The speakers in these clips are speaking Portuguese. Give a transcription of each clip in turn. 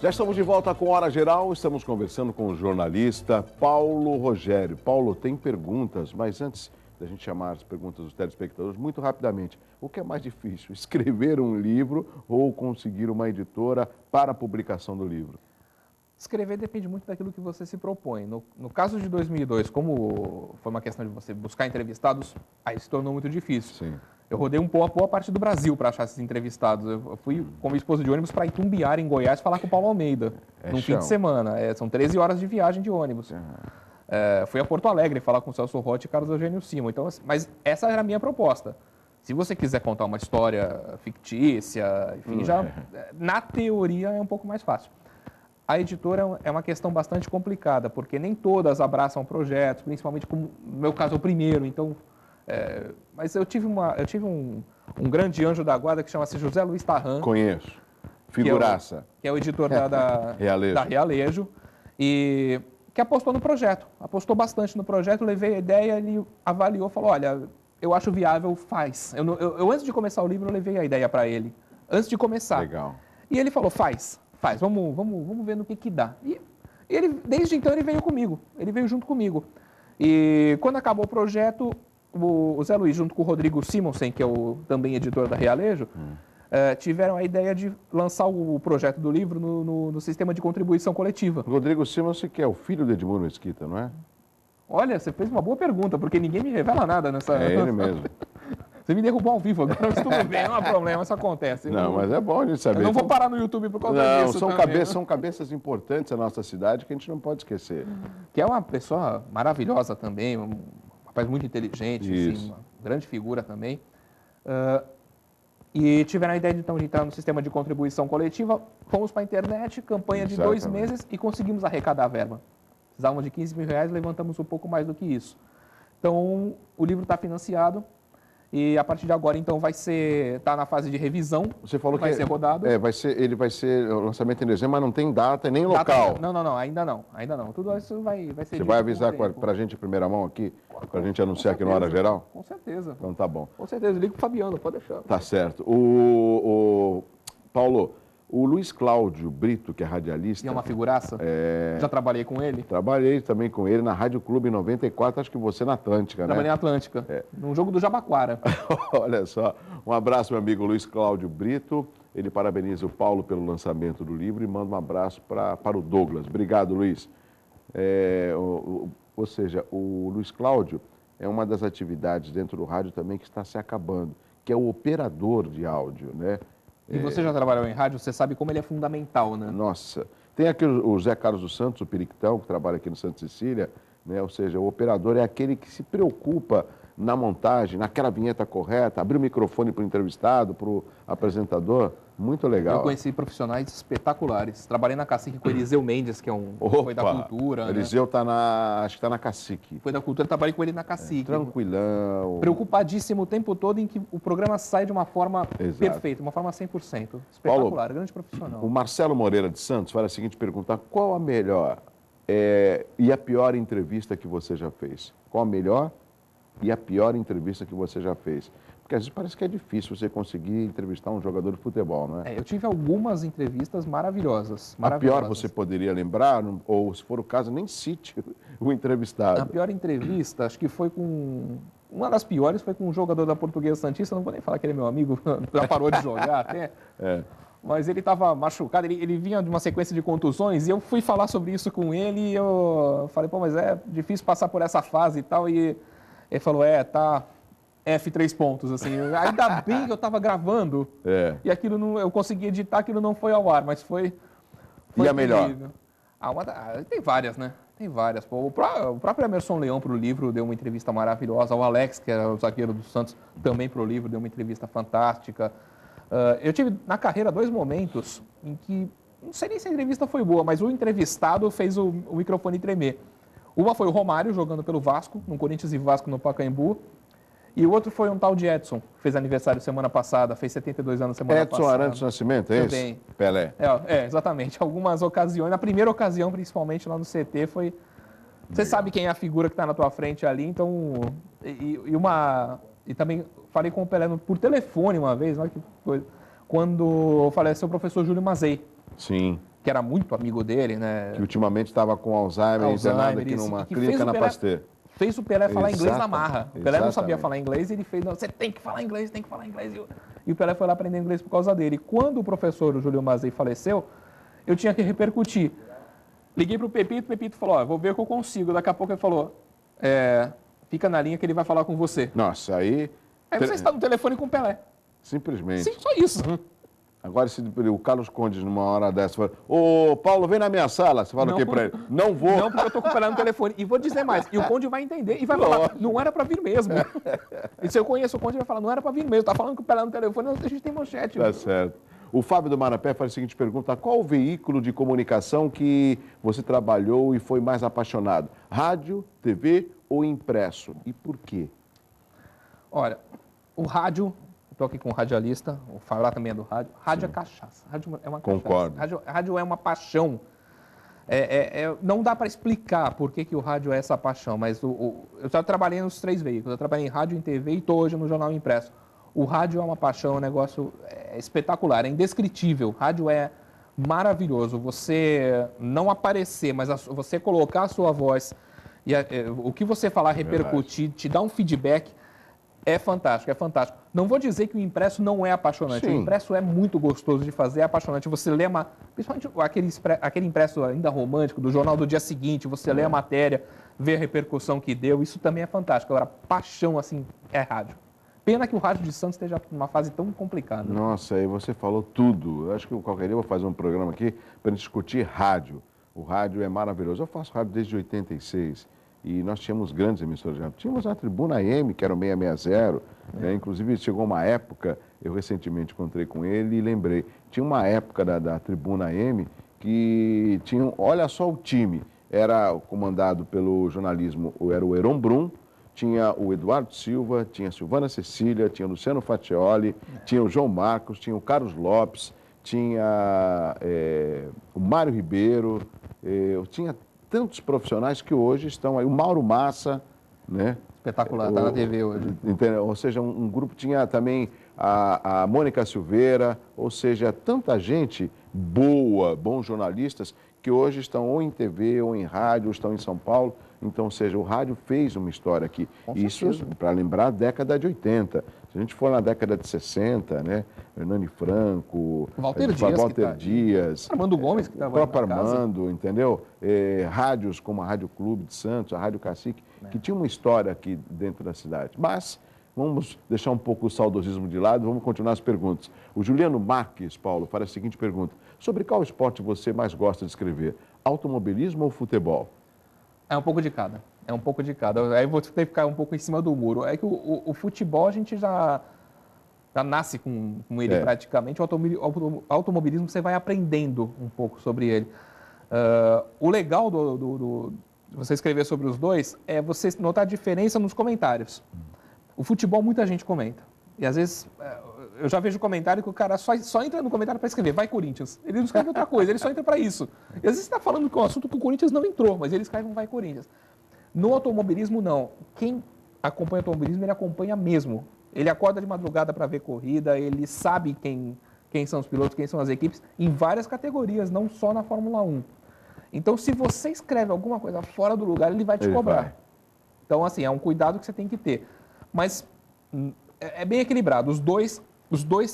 Já estamos de volta com Hora Geral, estamos conversando com o jornalista Paulo Rogério. Paulo, tem perguntas, mas antes da gente chamar as perguntas dos telespectadores, muito rapidamente, o que é mais difícil, escrever um livro ou conseguir uma editora para a publicação do livro? Escrever depende muito daquilo que você se propõe. No caso de 2002, como foi uma questão de você buscar entrevistados, aí se tornou muito difícil. Sim. Eu rodei boa parte do Brasil para achar esses entrevistados. Eu fui com minha esposa de ônibus para Itumbiara, em Goiás, falar com o Paulo Almeida, num fim de semana. São 13 horas de viagem de ônibus. Fui a Porto Alegre falar com o Celso Roth e Carlos Eugênio Simon. Então, mas essa era a minha proposta. Se você quiser contar uma história fictícia, enfim, na teoria é um pouco mais fácil. A editora é uma questão bastante complicada, porque nem todas abraçam projetos, principalmente como no meu caso é o primeiro. Então, mas eu tive um grande anjo da guarda que chama-se José Luiz Tarran. Conheço. Figuraça. Que é o editor da Realejo. E que apostou no projeto. Apostou bastante no projeto, levei a ideia, ele avaliou, falou, olha, eu acho viável, faz. Eu antes de começar o livro, eu levei a ideia para ele. Antes de começar. Legal. E ele falou, faz, vamos ver no que dá. E ele, desde então, ele veio comigo. Ele veio junto comigo. E quando acabou o projeto, o Zé Luiz, junto com o Rodrigo Simonsen, que é também editor da Realejo, tiveram a ideia de lançar o projeto do livro no sistema de contribuição coletiva. Rodrigo Simonsen, que é o filho de Edmundo Mesquita, não é? Olha, você fez uma boa pergunta, porque ninguém me revela nada nessa... É ele mesmo. Você me derrubou ao vivo agora, mas tudo bem, não há problema, isso acontece. Não, mas é bom a gente saber. Eu não vou parar no YouTube por causa disso. São cabeças importantes da nossa cidade que a gente não pode esquecer. Que é uma pessoa maravilhosa também, um rapaz muito inteligente, assim, uma grande figura também. E tiveram a ideia de entrar no sistema de contribuição coletiva, fomos para a internet, campanha de 2 meses e conseguimos arrecadar a verba. Precisávamos de 15 mil reais, levantamos um pouco mais do que isso. Então, o livro está financiado. E a partir de agora, então, tá na fase de revisão. Você falou vai ser rodado. Ele vai ser o lançamento em dezembro, mas não tem data nem local. Não, ainda não. Tudo isso vai ser. Você vai avisar para a gente em primeira mão aqui, para a gente anunciar aqui no Hora Geral? Com certeza. Então tá bom. Com certeza, ligo pro Fabiano, pode deixar. Tá certo. Paulo, o Luiz Cláudio Brito, que é radialista... E é uma figuraça? Já trabalhei com ele? Trabalhei também com ele na Rádio Clube 94, acho que você na Atlântica, né? Trabalhei na Atlântica, num jogo do Jabaquara. Olha só, um abraço, meu amigo Luiz Cláudio Brito. Ele parabeniza o Paulo pelo lançamento do livro e manda um abraço para o Douglas. Obrigado, Luiz. Ou seja, o Luiz Cláudio é uma das atividades dentro do rádio também que está se acabando, que é o operador de áudio, né? E você já trabalhou em rádio, você sabe como ele é fundamental, né? Nossa. Tem aqui o Zé Carlos dos Santos, o Periquitão, que trabalha aqui no Santa Cecília, né? Ou seja, o operador é aquele que se preocupa na montagem, naquela vinheta correta, abrir o microfone para o entrevistado, para o apresentador. Muito legal. Eu conheci profissionais espetaculares. Trabalhei na Cacique com o Eliseu Mendes, que foi da Cultura. O Eliseu acho que está na Cacique. Foi da Cultura, trabalhei com ele na Cacique. Tranquilão. Preocupadíssimo o tempo todo em que o programa sai de uma forma perfeita, uma forma 100%. Espetacular, Paulo, grande profissional. O Marcelo Moreira de Santos faz a seguinte pergunta: qual a melhor e a pior entrevista que você já fez? Qual a melhor e a pior entrevista que você já fez? Porque às vezes parece que é difícil você conseguir entrevistar um jogador de futebol, não é? Eu tive algumas entrevistas maravilhosas. A pior você poderia lembrar, ou se for o caso, nem cite o entrevistado. A pior entrevista, acho que foi com... Uma das piores foi com um jogador da Portuguesa Santista, não vou nem falar que ele é meu amigo, já parou de jogar até. Mas ele estava machucado, ele vinha de uma sequência de contusões e eu fui falar sobre isso com ele e eu falei, mas é difícil passar por essa fase e tal. E ele falou, tá... F3 pontos, assim. Ainda bem que eu estava gravando e aquilo eu consegui editar, aquilo não foi ao ar, mas foi e a melhor? Tem várias, né? Tem várias. O próprio Emerson Leão para o livro deu uma entrevista maravilhosa. O Alex, que era o zagueiro do Santos, também para o livro deu uma entrevista fantástica. Eu tive na carreira 2 momentos em que, não sei nem se a entrevista foi boa, mas o entrevistado fez o microfone tremer. Uma foi o Romário jogando pelo Vasco, no Corinthians e Vasco no Pacaembu. E o outro foi um tal de Edson, que fez aniversário semana passada, fez 72 anos semana passada. Edson Arantes Nascimento, é esse? Pelé. Exatamente. Algumas ocasiões, na primeira ocasião, principalmente lá no CT, foi... Você sabe quem é a figura que está na tua frente ali, então... E também falei com o Pelé por telefone uma vez, olha que coisa, quando faleceu o professor Júlio Mazei. Sim. que era muito amigo dele, né? Que ultimamente estava com Alzheimer internado aqui numa clínica na Pasteur. Fez o Pelé falar inglês na marra. O Pelé não sabia Exatamente. falar inglês e ele fez, não, você tem que falar inglês, tem que falar inglês. E o Pelé foi lá aprender inglês por causa dele. E quando o professor o Júlio Mazei faleceu, eu tinha que repercutir. Liguei para o Pepito falou, ó, vou ver o que eu consigo. Daqui a pouco ele falou, fica na linha que ele vai falar com você. Nossa, aí... Aí você está no telefone com o Pelé. Simplesmente. Sim, só isso. Agora, se o Carlos Conde, numa hora dessa, fala, ô, Paulo, vem na minha sala. Você fala o quê para ele? Não vou. Não, porque eu estou com o Pelé no telefone. E vou dizer mais. E o Conde vai entender e vai falar, não era para vir mesmo. E se eu conheço o Conde, ele vai falar, não era para vir mesmo. Tá falando que o Pelé no telefone, a gente tem manchete. Tá certo. O Fábio do Marapé faz a seguinte pergunta, qual o veículo de comunicação que você trabalhou e foi mais apaixonado? Rádio, TV ou impresso? E por quê? Olha, o rádio... Estou aqui com um radialista, o falar também é do rádio. Rádio é cachaça. Rádio é uma cachaça. Concordo. Rádio é uma paixão. Não dá para explicar por que o rádio é essa paixão, mas eu já trabalhei nos 3 veículos. Eu trabalhei em rádio, em TV e estou hoje no jornal impresso. O rádio é uma paixão, é um negócio espetacular, é indescritível. Rádio é maravilhoso. Você não aparecer, mas você colocar a sua voz e o que você falar repercutir, te dar um feedback. É fantástico, é fantástico. Não vou dizer que o impresso não é apaixonante. Sim. O impresso é muito gostoso de fazer, é apaixonante. Você lê principalmente aquele impresso ainda romântico, do jornal do dia seguinte, você lê a matéria, vê a repercussão que deu, isso também é fantástico. Agora, paixão, assim, é rádio. Pena que o rádio de Santos esteja numa fase tão complicada. Nossa, aí você falou tudo. Eu acho que qualquer dia eu vou fazer um programa aqui para discutir rádio. O rádio é maravilhoso. Eu faço rádio desde 86. E nós tínhamos grandes emissoras de rádio. Tínhamos a Tribuna AM, que era o 660, né? Inclusive chegou uma época, eu recentemente encontrei com ele e lembrei, tinha uma época da Tribuna AM que tinha, olha só o time, era comandado pelo jornalismo, era o Heron Brum, tinha o Eduardo Silva, tinha a Silvana Cecília, tinha o Luciano Faccioli, tinha o João Marcos, tinha o Carlos Lopes, tinha o Mário Ribeiro, tinha tantos profissionais que hoje estão aí. O Mauro Massa, né? Espetacular, está na TV hoje. Entendeu? Ou seja, um grupo tinha também a Mônica Silveira, ou seja, tanta gente boa, bons jornalistas, que hoje estão ou em TV ou em rádio, ou estão em São Paulo. Então, ou seja, o rádio fez uma história aqui. Isso, para lembrar, a década de 80. Se a gente for na década de 60, né? Hernani Franco, Walter Dias, Armando Gomes, que estava o próprio Armando, entendeu? Rádios como a Rádio Clube de Santos, a Rádio Cacique, que tinha uma história aqui dentro da cidade. Mas vamos deixar um pouco o saudosismo de lado, vamos continuar as perguntas. O Juliano Marques, Paulo, faz a seguinte pergunta. Sobre qual esporte você mais gosta de escrever? Automobilismo ou futebol? É um pouco de cada. É um pouco de cada. Aí vou ter que ficar um pouco em cima do muro. É que o futebol a gente já nasce com ele praticamente. O automobilismo você vai aprendendo um pouco sobre ele. O legal de você escrever sobre os dois é você notar a diferença nos comentários. O futebol muita gente comenta. E às vezes eu já vejo comentário que o cara só entra no comentário para escrever, vai Corinthians. Ele não escreve outra coisa, ele só entra para isso. E às vezes você está falando que é um assunto que o Corinthians não entrou, mas ele escreve um vai Corinthians. No automobilismo, não. Quem acompanha automobilismo, ele acompanha mesmo. Ele acorda de madrugada para ver corrida, ele sabe quem são os pilotos, quem são as equipes, em várias categorias, não só na Fórmula 1. Então, se você escreve alguma coisa fora do lugar, ele vai te cobrar. Então, assim, é um cuidado que você tem que ter. Mas é bem equilibrado. Os dois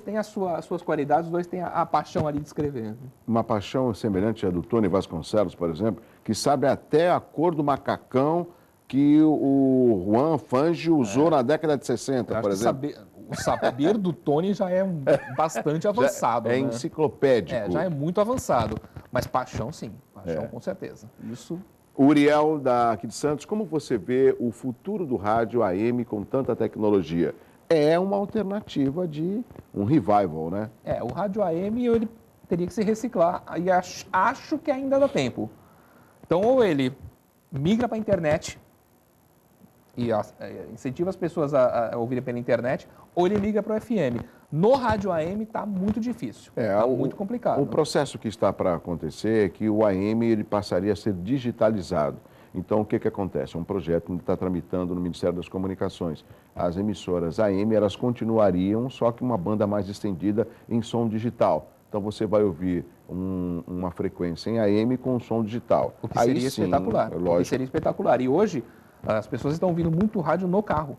têm as suas qualidades, os dois têm a paixão ali de escrever. Uma paixão semelhante à do Tony Vasconcelos, por exemplo, que sabe até a cor do macacão que o Juan Fangio usou na década de 60, por exemplo. O saber do Tony já é bastante avançado. É enciclopédico. Já é muito avançado. Mas paixão, sim. Paixão, com certeza. Isso... Uriel, aqui de Santos, como você vê o futuro do rádio AM com tanta tecnologia? É uma alternativa de um revival, né? O rádio AM ele teria que se reciclar e acho que ainda dá tempo. Então, ou ele migra para a internet e incentiva as pessoas a ouvirem pela internet, ou ele migra para o FM. No rádio AM está muito difícil, está muito complicado. O processo que está para acontecer é que o AM ele passaria a ser digitalizado. Então, o que acontece? É um projeto que está tramitando no Ministério das Comunicações. As emissoras AM, elas continuariam, só que uma banda mais estendida em som digital. então você vai ouvir uma frequência em AM com som digital. O que seria espetacular. Lógico. O que seria espetacular. E hoje, as pessoas estão ouvindo muito rádio no carro.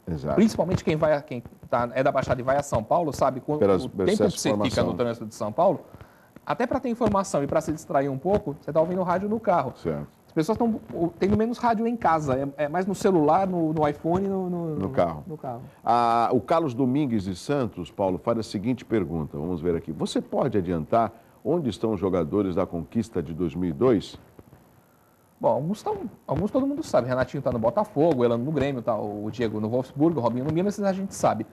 Exato. Principalmente quem é da Baixada e vai a São Paulo, sabe? O tempo que você fica no trânsito de São Paulo, até para ter informação e para se distrair um pouco, você está ouvindo rádio no carro. Certo. As pessoas estão tendo menos rádio em casa, é mais no celular, no iPhone, no carro. No carro. O Carlos Domingues de Santos, Paulo, faz a seguinte pergunta, vamos ver aqui. Você pode adiantar onde estão os jogadores da conquista de 2002? Bom, alguns todo mundo sabe. Renatinho está no Botafogo, Elano no Grêmio, tá, o Diego no Wolfsburg, o Robinho no Minas, a gente sabe.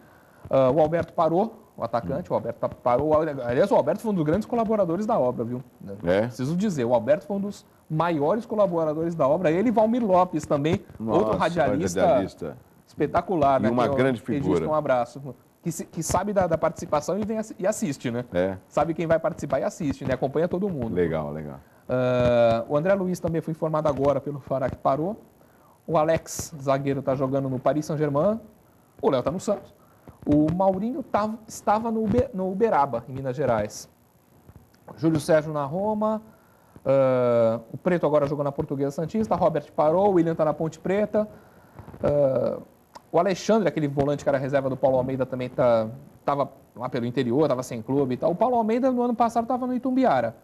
O Alberto parou, o atacante, o Alberto parou. Aliás, o Alberto foi um dos grandes colaboradores da obra, viu? Preciso dizer, o Alberto foi um dos maiores colaboradores da obra. Ele e Valmir Lopes também, outro radialista espetacular. E uma grande figura. Um abraço. Que sabe da participação e assiste, né? Sabe quem vai participar e assiste, né? Acompanha todo mundo. Legal, legal. O André Luiz também foi informado agora pelo Fará que parou. O Alex, zagueiro, está jogando no Paris Saint-Germain. O Léo está no Santos. O Maurinho estava no Uberaba, em Minas Gerais. Júlio Sérgio na Roma. O Preto agora jogou na Portuguesa Santista. Robert parou. O William está na Ponte Preta. O Alexandre, aquele volante que era reserva do Paulo Almeida, também estava lá pelo interior, estava sem clube e tal. O Paulo Almeida, no ano passado, estava no Itumbiara.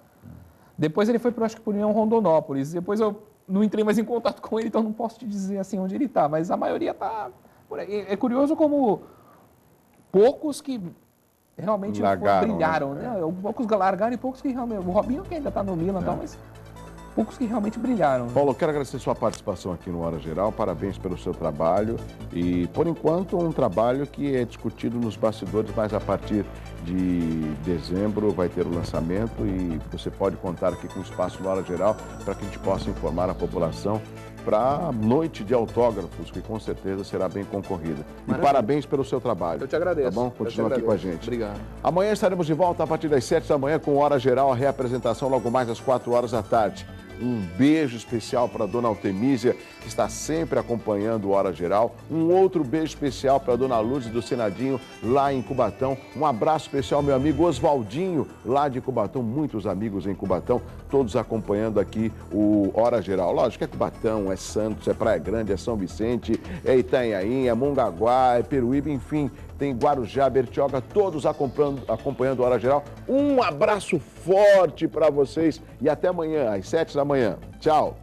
Depois ele foi, acho que, por União Rondonópolis. Depois eu não entrei mais em contato com ele, então não posso te dizer assim onde ele está. Mas a maioria está por aí. É curioso como poucos que realmente brilharam, né? Poucos largaram e poucos que realmente... O Robinho que ainda está no Milan, tal, mas poucos que realmente brilharam. Paulo, eu quero agradecer sua participação aqui no Hora Geral. Parabéns pelo seu trabalho. E, por enquanto, um trabalho que é discutido nos bastidores, mas a partir de dezembro vai ter o lançamento e você pode contar aqui com o espaço no Hora Geral para que a gente possa informar a população para a noite de autógrafos, que com certeza será bem concorrida. Maravilha. E parabéns pelo seu trabalho. Eu te agradeço. Tá bom? Continua aqui com a gente. Obrigado. Amanhã estaremos de volta a partir das 7 da manhã com Hora Geral, a reapresentação logo mais às 4 horas da tarde. Um beijo especial para a dona Altemísia, que está sempre acompanhando o Hora Geral. Um outro beijo especial para a dona Luz do Senadinho, lá em Cubatão. Um abraço especial ao meu amigo Oswaldinho, lá de Cubatão. Muitos amigos em Cubatão, todos acompanhando aqui o Hora Geral. Lógico que é Cubatão, é Santos, é Praia Grande, é São Vicente, é Itanhaém, é Mongaguá, é Peruíbe, enfim, tem Guarujá, Bertioga, todos acompanhando o Hora Geral. Um abraço forte para vocês e até amanhã, às 7 da manhã. Tchau!